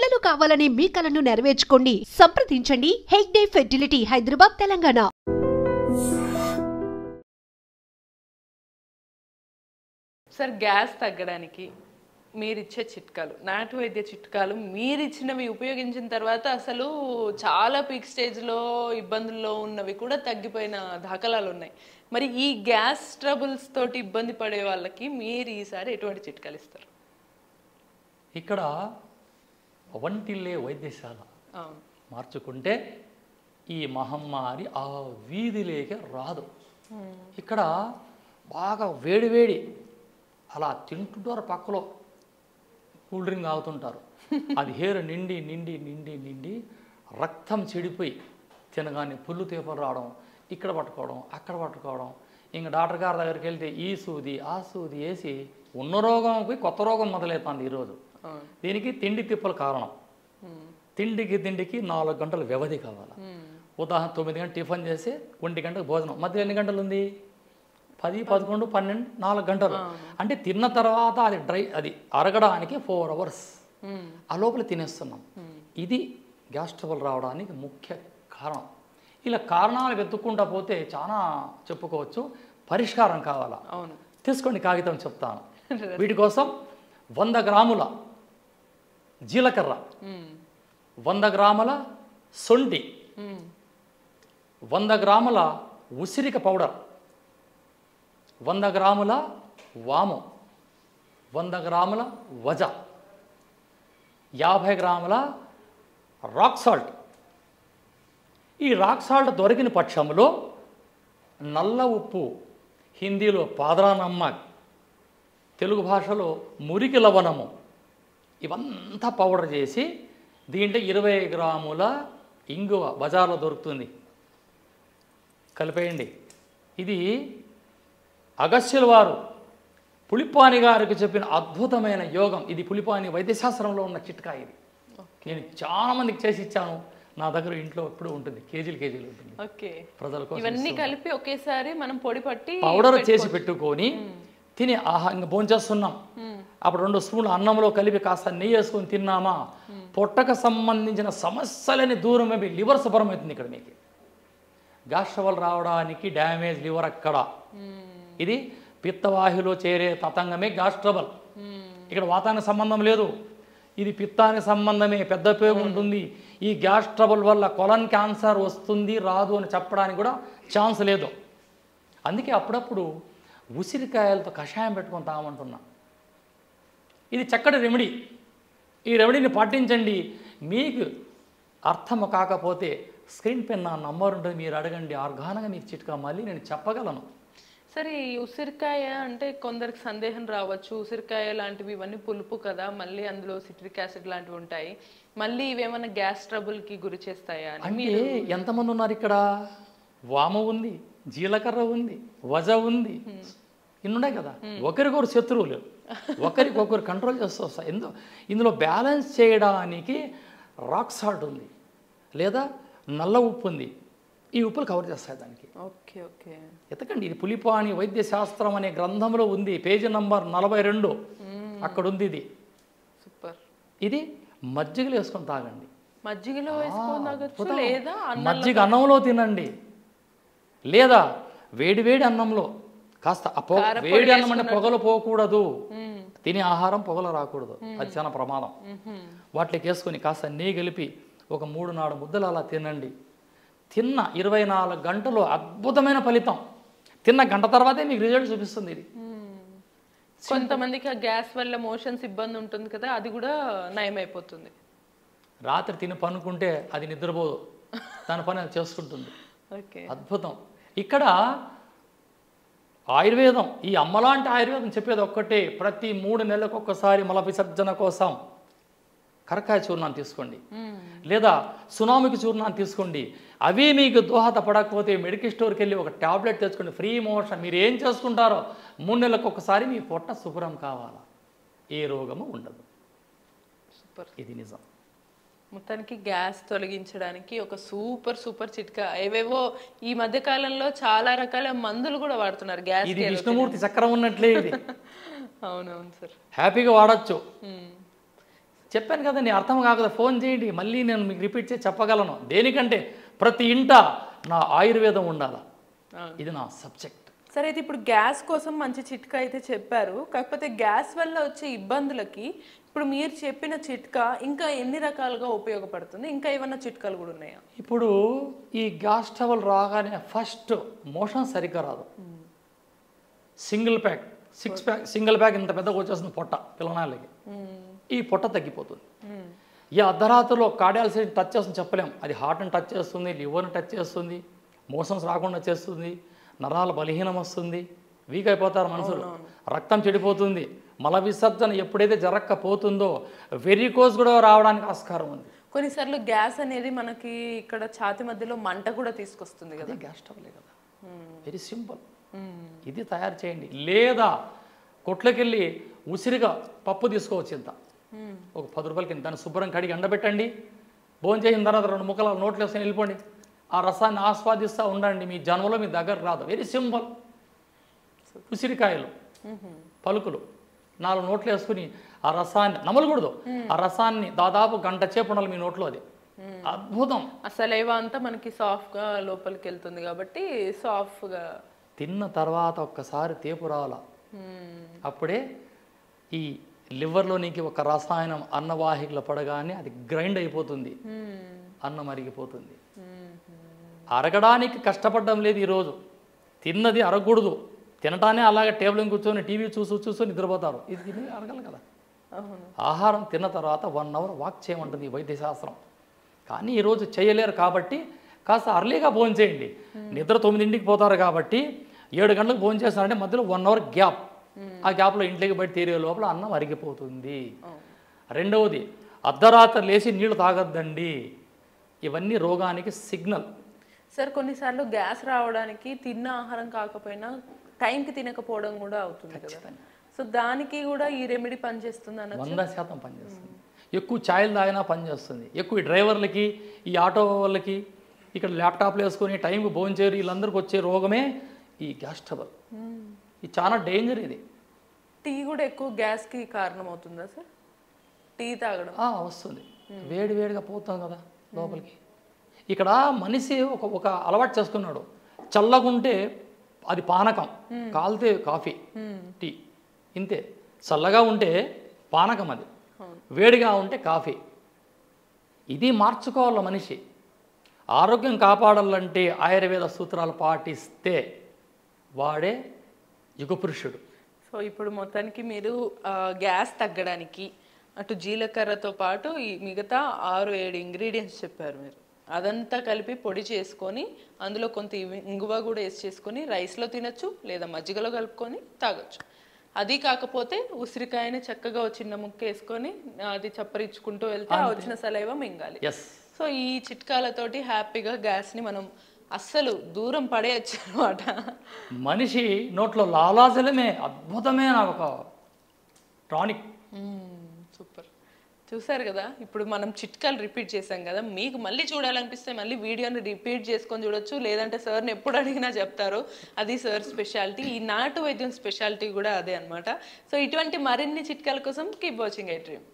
పిల్లలు కావాలని మీ కలను నెరవేర్చుకోండి. సంప్రదించండి Hegde fertility, Hyderabad, Telangana. Sir, gas తగ్గడానికి మీరిచ్చే చిట్కాలు, నాటు వైద్య చిట్కాలు మీరిచ్చినవి ఉపయోగించిన తర్వాత అసలు చాలా పీక్ స్టేజ్లో ఇబ్బందుల్లో ఉన్నవి కూడా తగ్గిపోయిన దాఖలాలు ఉన్నాయి. మరి ఈ గ్యాస్ ట్రబుల్స్ తోటి ఇబ్బంది పడే వాళ్ళకి మీరు ఈసారి ఎటువంటి చిట్కాలు ఇస్తారు? ఇక్కడ వంటిల్లే వైద్యశాల మార్చుకుంటే ఈ మహమ్మారి ఆ వీధిలోకి రాదు. ఇక్కడ బాగా వేడివేడి అలా తింటుంటారు, పక్కలో కూల్ డ్రింక్ తాగుతుంటారు. అది హేరు నిండి నిండి నిండి నిండి రక్తం చెడిపోయి తినగానే పుల్లు తీపలు రావడం, ఇక్కడ పట్టుకోవడం, అక్కడ పట్టుకోవడం. ఇంక డాక్టర్ గారి దగ్గరికి వెళ్తే ఈ సూది ఆ సూది వేసి ఉన్న రోగంకి కొత్త రోగం మొదలవుతుంది ఈరోజు. దీనికి తిండి తిప్పలు కారణం. తిండికి 4 గంటల వ్యవధి కావాలి. ఉదాహరణ 9 గంటలు టిఫిన్ చేసి 1 గంటకు భోజనం, మధ్య ఎన్ని గంటలు ఉంది? 10, 11, 12, 4 గంటలు. అంటే తిన్న తర్వాత అది అరగడానికి 4 అవర్స్. ఆ లోపల తినేస్తున్నాం. ఇది గ్యాస్ ట్రబుల్ రావడానికి ముఖ్య కారణం. ఇలా కారణాలు వెతుక్కుంటా పోతే చాలా చెప్పుకోవచ్చు. పరిష్కారం కావాలా? తీసుకోండి, కాగితం చెప్తాను. వీటి కోసం 100 గ్రాముల జీలకర్ర, 100 గ్రాముల సొంటి, 100 గ్రాముల ఉసిరిక పౌడర్, 100 గ్రాముల వాము, 100 గ్రాముల వజ, 50 గ్రాముల రాక్ సాల్ట్. ఈ రాక్ సాల్ట్ దొరికిన పక్షంలో నల్ల ఉప్పు, హిందీలో పాదరా నమ్మక్, తెలుగు భాషలో మురికి లవణము, ఇవంతా పౌడర్ చేసి దీంట్లో 20 గ్రాముల ఇంగువ బజార్లో దొరుకుతుంది, కలిపేయండి. ఇది అగస్త్యుల వారు పులిపాని గారికి చెప్పిన అద్భుతమైన యోగం. ఇది పులిపాని వైద్యశాస్త్రంలో ఉన్న చిట్కా. ఇది నేను చాలా మందికి చేసి ఇచ్చాను. నా దగ్గర ఇంట్లో ఎప్పుడు ఉంటుంది, కేజీలు ఉంటుంది. ప్రజలకు ఇవన్నీ కలిపి ఒకేసారి మనం పొడి పట్టి పౌడర్ చేసి పెట్టుకొని తిని ఇంకా భోంచేస్తున్నాం. అప్పుడు 2 స్పూన్లు అన్నంలో కలిపి కాస్త నెయ్యి వేసుకొని తిన్నామా, పొట్టకు సంబంధించిన సమస్యలని దూరం అయిపోయి లివర్ శుభ్రం అవుతుంది. ఇక్కడ మీకు గ్యాస్ ట్రబుల్ రావడానికి డ్యామేజ్ లివర్ అక్కడ. ఇది పిత్తవాహిలో చేరే తతంగమే గ్యాస్ ట్రబుల్. ఇక్కడ వాతానికి సంబంధం లేదు, ఇది పిత్తానికి సంబంధమే. పెద్ద ఉపయోగం ఉంటుంది. ఈ గ్యాస్ ట్రబుల్ వల్ల కొలన్ క్యాన్సర్ వస్తుంది రాదు అని చెప్పడానికి కూడా ఛాన్స్ లేదు. అందుకే అప్పుడప్పుడు ఉసిరికాయలతో కషాయం పెట్టుకొని తాగమంటున్నా. ఇది చక్కటి రెమెడీ. ఈ రెమెడీని పాటించండి. మీకు అర్థం కాకపోతే స్క్రీన్ పైన నా నంబర్ ఉంటుంది, మీరు అడగండి. ఆర్గానంగా మీకు చిట్కా మళ్ళీ నేను చెప్పగలను. సరే, ఈ ఉసిరికాయ అంటే కొందరికి సందేహం రావచ్చు. ఉసిరికాయ లాంటివి ఇవన్నీ పులుపు కదా, మళ్ళీ అందులో సిట్రిక్ యాసిడ్ లాంటివి ఉంటాయి, మళ్ళీ ఇవేమన్నా గ్యాస్ ట్రబుల్కి గురి చేస్తాయా అని. అంటే ఎంతమంది ఉన్నారు ఇక్కడ? వాము ఉంది, జీలకర్ర ఉంది, వజ ఉంది, ఇన్నున్నాయి కదా. ఒకరికొకరు శత్రువులు, ఒకరికొకరు కంట్రోల్ చేస్తూ వస్తాయి. ఇందులో బ్యాలెన్స్ చేయడానికి రాక్ సాల్ట్ ఉంది, లేదా నల్ల ఉప్పు ఉంది. ఈ ఉప్పులు కవర్ చేస్తాయి దానికి. ఎతకండి, ఇది పులిపాని వైద్య శాస్త్రం అనే గ్రంథంలో ఉంది, పేజీ నంబర్ 42 అక్కడ ఉంది. ఇది సూపర్. ఇది మజ్జిగలో వేసుకొని తాగండి. మజ్జిగలో వేసుకొని తాగొచ్చు, లేదా మజ్జిగ అన్నంలో తినండి, లేదా వేడి అన్నంలో కాస్త వేడి అన్నం అంటే పొగలు పోకూడదు. తినే ఆహారం పొగలు రాకూడదు, అది చాలా ప్రమాదం. వాటికి వేసుకొని కాస్త నెయ్యి కలిపి ఒక 3-4 ముద్దలు అలా తినండి. తిన్న 24 గంటలు అద్భుతమైన ఫలితం. తిన్న గంట తర్వాతే మీకు రిజల్ట్ చూపిస్తుంది. ఇది కొంతమందికి ఆ గ్యాస్ వల్ల మోషన్స్ ఇబ్బంది ఉంటుంది కదా, అది కూడా నయమైపోతుంది. రాత్రి తిని పనుకుంటే అది నిద్రపోదు, దాని పని అది చేసుకుంటుంది. అద్భుతం. ఇక్కడ ఆయుర్వేదం, ఈ అమ్మలాంటి ఆయుర్వేదం చెప్పేది ఒక్కటే, ప్రతి 3 నెలలకు ఒక్కసారి మల విసర్జన కోసం కరకాయ చూర్ణాన్ని తీసుకోండి, లేదా సునామికి చూర్ణాన్ని తీసుకోండి. అవి మీకు దోహదపడకపోతే మెడికల్ స్టోర్కి వెళ్ళి ఒక ట్యాబ్లెట్ తెచ్చుకోండి, ఫ్రీ మోషన్. మీరు ఏం చేసుకుంటారో 3 నెలలకు ఒకసారి మీ పొట్ట శుభ్రం కావాలా, ఏ రోగము ఉండదు. సూపర్. ఇది నిజం. మొత్తానికి గ్యాస్ తొలగించడానికి ఒక సూపర్ చిట్కా. ఏవేవో ఈ మధ్య కాలంలో చాలా రకాల మందులు కూడా వాడుతున్నారు గ్యాస్. ఇది విష్ణుమూర్తి చక్రం ఉన్నట్లే ఇది. అవునవును సార్, హ్యాపీగా వాడచ్చు. చెప్పాను కదండి, అర్థం కాకదా ఫోన్ చేయండి, మళ్ళీ నేను మీకు రిపీట్ చేసి చెప్పగలను. దేనికంటే ప్రతి ఇంట నా ఆయుర్వేదం ఉండాలి, ఇది నా సబ్జెక్ట్. సరే, అయితే ఇప్పుడు గ్యాస్ కోసం మంచి చిట్కా అయితే చెప్పారు. కాకపోతే గ్యాస్ వల్ల వచ్చే ఇబ్బందులకి ఇప్పుడు మీరు చెప్పిన చిట్కా ఇంకా ఎన్ని రకాలుగా ఉపయోగపడుతుంది? ఇంకా ఏమన్నా చిట్కాలు కూడా ఉన్నాయా? ఇప్పుడు ఈ గ్యాస్ ట్రబుల్ రాగానే ఫస్ట్ మోషన్ సరిగ్గా రాదు. Single pack, 6 pack, single pack ఇంత పెద్దగా వచ్చేస్తుంది పొట్ట పిల్లనాళ్ళకి. ఈ పొట్ట తగ్గిపోతుంది. ఈ అర్ధరాత్రిలో కార్డియాలజీ టచ్ చేస్తుంది చెప్పలేం, అది హార్ట్ని టచ్ చేస్తుంది, లివర్ని టచ్ చేస్తుంది, మోషన్స్ రాకుండా చేస్తుంది, నరాల బలహీనం వస్తుంది, వీక్ అయిపోతారు మనుషులు, రక్తం చెడిపోతుంది. మల విసర్జన ఎప్పుడైతే జరగకపోతుందో వెరికోజ్ కూడా రావడానికి ఆస్కారం ఉంది. కొన్నిసార్లు గ్యాస్ అనేది మనకి ఇక్కడ ఛాతి మధ్యలో మంట కూడా తీసుకొస్తుంది కదా. గ్యాస్ ట్రబులే కదా, వెరీ సింపుల్. ఇది తయారు చేయండి. లేదా కొట్లకెళ్ళి ఉసిరిగా పప్పు తీసుకోవచ్చు, ఇంత ఒక 10 రూపాయలకి కింద, దాన్ని శుభ్రం కడిగి ఎండబెట్టండి. భోజనం చేసిన తర్వాత 2 ముక్కలు నోట్లో వేసుకొని వెళ్ళిపోండి. ఆ రసాన్ని ఆస్వాదిస్తూ ఉండండి, మీ జన్మలో మీ దగ్గర రాదు. Very simple. ఉసిరికాయలు పలుకులు 4 నోట్లు వేసుకుని ఆ రసాన్ని నమలకూడదు, ఆ రసాన్ని దాదాపు గంట సేపు ఉండాలి మీ నోట్లో. అది అద్భుతం. అసలు ఏవో అంతా మనకి సాఫ్ట్గా లోపలికి వెళ్తుంది కాబట్టి సాఫ్ట్గా తిన్న తర్వాత ఒక్కసారి తేపు రావాల, అప్పుడే ఈ లివర్లోనికి ఒక రసాయనం అన్నవాహికలో పడగానే అది గ్రైండ్ అయిపోతుంది, అన్నం అరిగిపోతుంది. అరగడానికి కష్టపడడం లేదు ఈరోజు. తిన్నది అరగకూడదు, తినటానే అలాగే టేబుల్ కూర్చొని టీవీ చూసి నిద్రపోతారు. ఇది తిని అరగలు కదా. ఆహారం తిన్న తర్వాత 1 అవర్ వాక్ చేయమంటుంది ఈ వైద్యశాస్త్రం. కానీ ఈరోజు చేయలేరు కాబట్టి కాస్త అర్లీగా భోజనం చేయండి. నిద్ర 9ంటికి పోతారు కాబట్టి 7 గంటలకు భోజనం చేస్తారంటే మధ్యలో 1 అవర్ గ్యాప్. ఆ గ్యాప్లో ఇంట్లోకి బయట తీరే లోపల అన్నం అరిగిపోతుంది. రెండవది, అర్ధరాత్రి లేచి నీళ్లు తాగొద్దండి. ఇవన్నీ రోగానికి సిగ్నల్. సార్, కొన్నిసార్లు గ్యాస్ రావడానికి తిన్న ఆహారం కాకపోయినా టైంకి తినకపోవడం కూడా అవుతుంది కదా. సో దానికి కూడా ఈ రెమెడీ పనిచేస్తుంది అన్న 100% పనిచేస్తుంది. ఎక్కువ ఛాయలు తాగినా పనిచేస్తుంది. ఎక్కువ ఈ డ్రైవర్లకి, ఈ ఆటో వాళ్ళకి, ఇక్కడ ల్యాప్టాప్లు వేసుకొని టైంకి భోజనం చేయరు, వీళ్ళందరికీ వచ్చే రోగమే ఈ గ్యాస్ ట్రబుల్. ఇది చాలా డేంజర్. ఇది టీ కూడా ఎక్కువ గ్యాస్కి కారణం అవుతుందా సార్? టీ తాగడం వస్తుంది, వేడిగా పోతాం కదా లోపలికి. ఇక్కడ మనిషి ఒక అలవాటు చేసుకున్నాడు. చల్లగుంటే అది పానకం, కాలితే కాఫీ, టీ, ఇంతే. చల్లగా ఉంటే పానకం, అది వేడిగా ఉంటే కాఫీ. ఇది మార్చుకోవాలి మనిషి. ఆరోగ్యం కాపాడాలంటే ఆయుర్వేద సూత్రాలు పాటిస్తే వాడే యుగపురుషుడు. సో ఇప్పుడు మొత్తానికి మీరు గ్యాస్ తగ్గడానికి అటు జీలకర్రతో పాటు ఈ మిగతా 6-7 ఇంగ్రీడియంట్స్ చెప్పారు మీరు. అదంతా కలిపి పొడి చేసుకొని అందులో కొంత ఇంగువ కూడా వేసి చేసుకొని రైస్లో తినచ్చు, లేదా మజ్జిగలో కలుపుకొని తాగొచ్చు. అది కాకపోతే ఉసిరికాయని చక్కగా చిన్న ముక్క వేసుకొని అది చప్పరించుకుంటూ వెళ్తే వచ్చిన సలైవ మింగాలి. సో ఈ చిట్కాలతోటి హ్యాపీగా గ్యాస్ని మనం అస్సలు దూరం పడేయచ్చు అనమాట. మనిషి నోట్లో లాలాజలమే అద్భుతమైన ఒక టానిక్. సూపర్. చూసారు కదా, ఇప్పుడు మనం చిట్కాలు రిపీట్ చేసాం కదా. మీకు మళ్ళీ చూడాలనిపిస్తే మళ్ళీ వీడియోని రిపీట్ చేసుకొని చూడొచ్చు, లేదంటే సార్ని ఎప్పుడు అడిగినా చెప్తారు. అది సార్ స్పెషాలిటీ. ఈ నాటు వైద్యం స్పెషాలిటీ కూడా అదే అనమాట. సో ఇటువంటి మరిన్ని చిట్కాల కోసం కీప్ వాచింగ్ ఐ డ్రీమ్.